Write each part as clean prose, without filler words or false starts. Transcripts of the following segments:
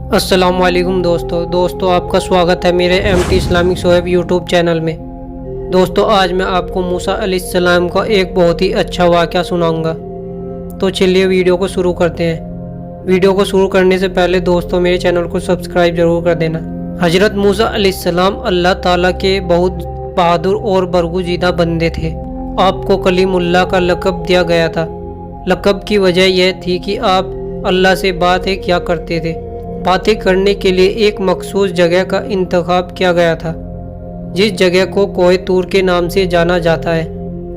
السلام علیکم دوستو آپ کا سواگت ہے میرے MT Islamic Shoaib YouTube channel میں۔ دوستو آج میں آپ کو موسیٰ علیہ السلام کا ایک بہت ہی اچھا واقعہ سناؤں گا، تو چلیے ویڈیو کو شروع کرتے ہیں۔ ویڈیو کو شروع کرنے سے پہلے دوستو میرے چینل کو سبسکرائب ضرور کر دینا۔ حضرت موسیٰ علیہ السلام اللہ تعالیٰ کے بہت بہادر اور برگزیدہ بندے تھے۔ آپ کو کلیم اللہ کا لقب دیا گیا تھا۔ لقب کی وجہ یہ تھی کہ آپ اللہ سے باتیں کیا کرتے تھے۔ باتیں کرنے کے لیے ایک مخصوص جگہ کا انتخاب کیا گیا تھا، جس جگہ کو کوہ طور کے نام سے جانا جاتا ہے۔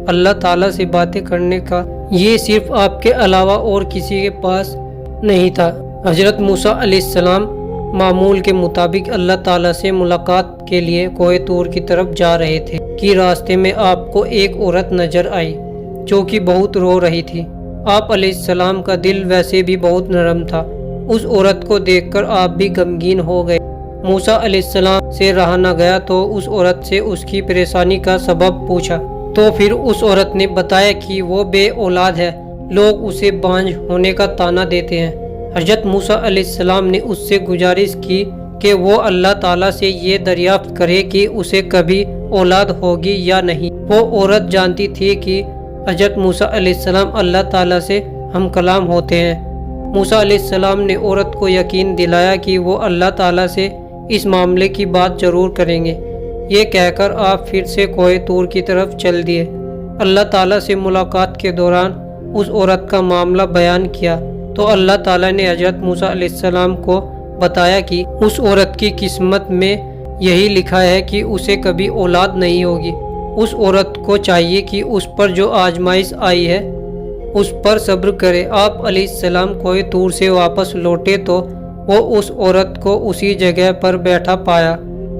اللہ تعالیٰ سے باتیں کرنے کا یہ صرف آپ کے علاوہ اور کسی کے پاس نہیں تھا۔ حضرت موسیٰ علیہ السلام معمول کے مطابق اللہ تعالیٰ سے ملاقات کے لیے کوہ طور کی طرف جا رہے تھے کہ راستے میں آپ کو ایک عورت نظر آئی جو کہ بہت رو رہی تھی۔ آپ علیہ السلام کا دل ویسے بھی بہت نرم تھا۔ اس عورت کو دیکھ کر آپ بھی غمگین ہو گئے۔ موسیٰ علیہ السلام سے رہا نہ گیا تو اس عورت سے اس کی پریشانی کا سبب پوچھا، تو پھر اس عورت نے بتایا کہ وہ بے اولاد ہے، لوگ اسے بانجھ ہونے کا طعنہ دیتے ہیں۔ حضرت موسیٰ علیہ السلام نے اس سے گزارش کی کہ وہ اللہ تعالیٰ سے یہ دریافت کرے کہ اسے کبھی اولاد ہوگی یا نہیں۔ وہ عورت جانتی تھی کہ حضرت موسیٰ علیہ السلام اللہ تعالیٰ سے ہم کلام ہوتے ہیں۔ موسیٰ علیہ السلام نے عورت کو یقین دلایا کہ وہ اللہ تعالیٰ سے اس معاملے کی بات ضرور کریں گے۔ یہ کہہ کر آپ پھر سے کوہ طور کی طرف چل دیے۔ اللہ تعالیٰ سے ملاقات کے دوران اس عورت کا معاملہ بیان کیا تو اللہ تعالیٰ نے حضرت موسیٰ علیہ السلام کو بتایا کہ اس عورت کی قسمت میں یہی لکھا ہے کہ اسے کبھی اولاد نہیں ہوگی۔ اس عورت کو چاہیے کہ اس پر جو آزمائش آئی ہے اس پر صبر کرے۔ آپ علیہ السلام کوہ طور سے واپس لوٹے تو وہ اس عورت کو اسی جگہ پر بیٹھا پایا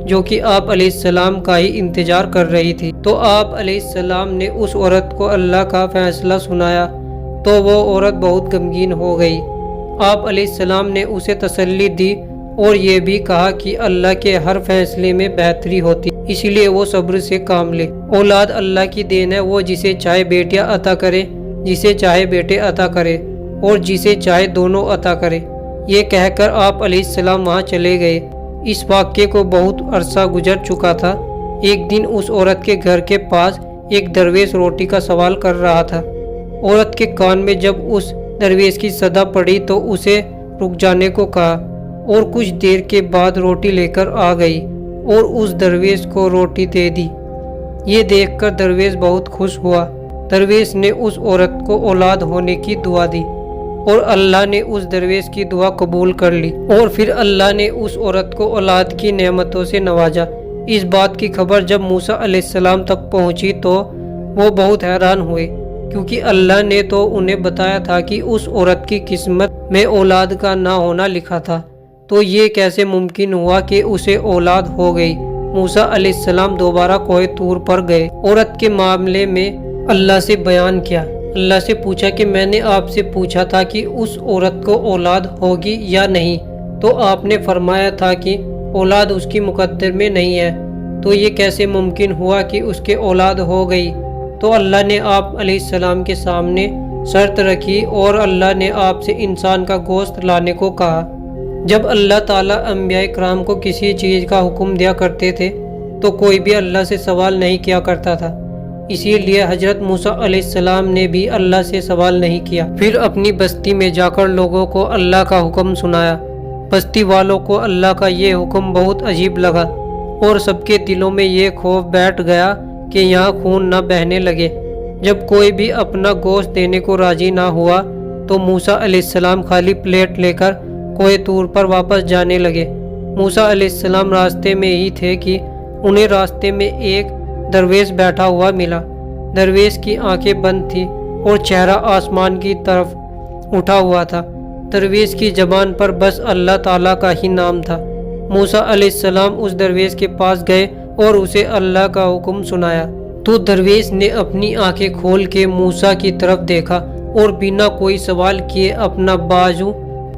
جو کہ آپ علیہ السلام کا ہی انتظار کر رہی تھی۔ تو آپ علیہ السلام نے اس عورت کو اللہ کا فیصلہ سنایا تو وہ عورت بہت غمگین ہو گئی۔ آپ علیہ السلام نے اسے تسلی دی اور یہ بھی کہا کہ اللہ کے ہر فیصلے میں بہتری ہوتی، اس لیے وہ صبر سے کام لے۔ اولاد اللہ کی دین ہے، وہ جسے چاہے بیٹیاں عطا کرے، جسے چاہے بیٹے عطا کرے اور جسے چاہے دونوں عطا کرے۔ یہ کہہ کر آپ علیہ السلام وہاں چلے گئے۔ اس واقعے کو بہت عرصہ گزر چکا تھا۔ ایک دن اس عورت کے گھر کے پاس ایک درویش روٹی کا سوال کر رہا تھا۔ عورت کے کان میں جب اس درویش کی صدا پڑی تو اسے رک جانے کو کہا اور کچھ دیر کے بعد روٹی لے کر آ گئی اور اس درویش کو روٹی دے دی۔ یہ دیکھ کر درویش بہت خوش ہوا۔ درویش نے اس عورت کو اولاد ہونے کی دعا دی اور اللہ نے اس درویش کی دعا قبول کر لی، اور پھر اللہ نے اس عورت کو اولاد کی نعمتوں سے نوازا۔ اس بات کی خبر جب موسیٰ علیہ السلام تک پہنچی تو وہ بہت حیران ہوئے، کیونکہ اللہ نے تو انہیں بتایا تھا کہ اس عورت کی قسمت میں اولاد کا نہ ہونا لکھا تھا، تو یہ کیسے ممکن ہوا کہ اسے اولاد ہو گئی۔ موسیٰ علیہ السلام دوبارہ کوہ طور پر گئے۔ عورت کے معاملے میں اللہ سے بیان کیا۔ اللہ سے پوچھا کہ میں نے آپ سے پوچھا تھا کہ اس عورت کو اولاد ہوگی یا نہیں، تو آپ نے فرمایا تھا کہ اولاد اس کی مقدر میں نہیں ہے، تو یہ کیسے ممکن ہوا کہ اس کے اولاد ہو گئی؟ تو اللہ نے آپ علیہ السلام کے سامنے شرط رکھی اور اللہ نے آپ سے انسان کا گوشت لانے کو کہا۔ جب اللہ تعالیٰ انبیاء کرام کو کسی چیز کا حکم دیا کرتے تھے تو کوئی بھی اللہ سے سوال نہیں کیا کرتا تھا، اسی لیے حضرت موسیٰ علیہ السلام نے بھی اللہ سے سوال نہیں کیا۔ پھر اپنی بستی میں جا کر لوگوں کو اللہ کا حکم سنایا۔ بستی والوں کو اللہ کا یہ حکم بہت عجیب لگا اور سب کے دلوں میں یہ خوف بیٹھ گیا کہ یہاں خون نہ بہنے لگے۔ جب کوئی بھی اپنا گوشت دینے کو راضی نہ ہوا تو موسیٰ علیہ السلام خالی پلیٹ لے کر کوہ طور پر واپس جانے لگے۔ موسیٰ علیہ السلام راستے میں ہی تھے کہ انہیں راستے میں ایک درویش بیٹھا ہوا ملا۔ درویش کی آنکھیں بند تھی اور چہرہ آسمان کی طرف اٹھا ہوا تھا۔ درویش کی زبان پر بس اللہ تعالیٰ کا ہی نام تھا۔ موسیٰ علیہ السلام اس درویش کے پاس گئے اور اسے اللہ کا حکم سنایا، تو درویش نے اپنی آنکھیں کھول کے موسیٰ کی طرف دیکھا اور بنا کوئی سوال کیے اپنا بازو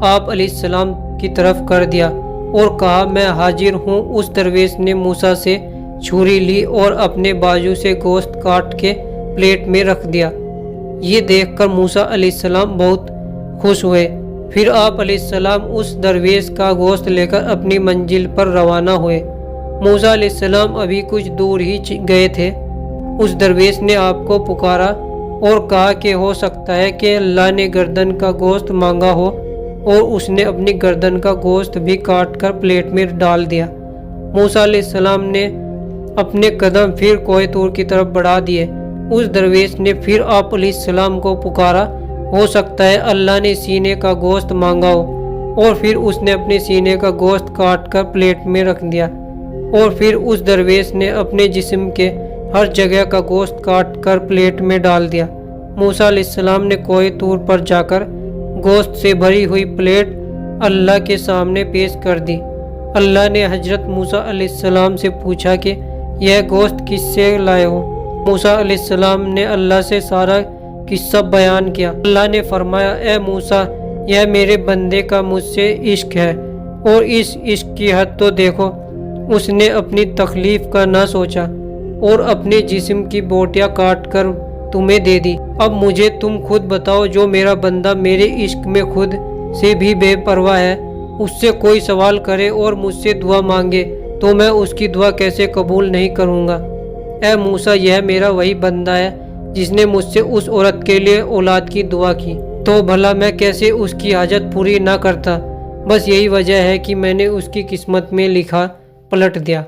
آپ علیہ السلام کی طرف کر دیا اور کہا، میں حاضر ہوں۔ اس درویش نے موسیٰ سے چھری لی اور اپنے بازو سے گوشت کاٹ کے پلیٹ میں رکھ دیا۔ یہ دیکھ کر موسیٰ علیہ السلام بہت خوش ہوئے۔ پھر آپ علیہ السلام اس درویش کا گوشت لے کر اپنی منزل پر روانہ ہوئے۔ موسیٰ علیہ السلام ابھی کچھ دور ہی گئے تھے، اس درویش نے آپ کو پکارا اور کہا کہ ہو سکتا ہے کہ اللہ نے گردن کا گوشت مانگا ہو، اور اس نے اپنی گردن کا گوشت بھی کاٹ کر پلیٹ میں ڈال دیا۔ موسیٰ علیہ السلام نے اپنے قدم پھر کوہ طور کی طرف بڑھا دیے۔ اس درویش نے پھر آپ علیہ السلام کو پکارا، ہو سکتا ہے اللہ نے سینے کا گوشت مانگا ہو، اور پھر اس نے اپنے سینے کا گوشت کاٹ کر پلیٹ میں رکھ دیا۔ اور پھر اس درویش نے اپنے جسم کے ہر جگہ کا گوشت کاٹ کر پلیٹ میں ڈال دیا۔ موسیٰ علیہ السلام نے کوہ طور پر جا کر گوشت سے بھری ہوئی پلیٹ اللہ کے سامنے پیش کر دی۔ اللہ نے حضرت موسیٰ علیہ السلام سے پوچھا کہ یہ گوشت کس سے لائے ہو؟ موسیٰ علیہ السلام نے اللہ سے سارا قصہ بیان کیا۔ اللہ نے فرمایا، اے موسیٰ، یہ میرے بندے کا مجھ سے عشق ہے، اور اس عشق کی حد تو دیکھو، اس نے اپنی تکلیف کا نہ سوچا اور اپنے جسم کی بوٹیاں کاٹ کر تمہیں دے دی۔ اب مجھے تم خود بتاؤ، جو میرا بندہ میرے عشق میں خود سے بھی بے پرواہ ہے، اس سے کوئی سوال کرے اور مجھ سے دعا مانگے تو میں اس کی دعا کیسے قبول نہیں کروں گا؟ اے موسیٰ، یہ میرا وہی بندہ ہے جس نے مجھ سے اس عورت کے لیے اولاد کی دعا کی، تو بھلا میں کیسے اس کی حاجت پوری نہ کرتا؟ بس یہی وجہ ہے کہ میں نے اس کی قسمت میں لکھا پلٹ دیا۔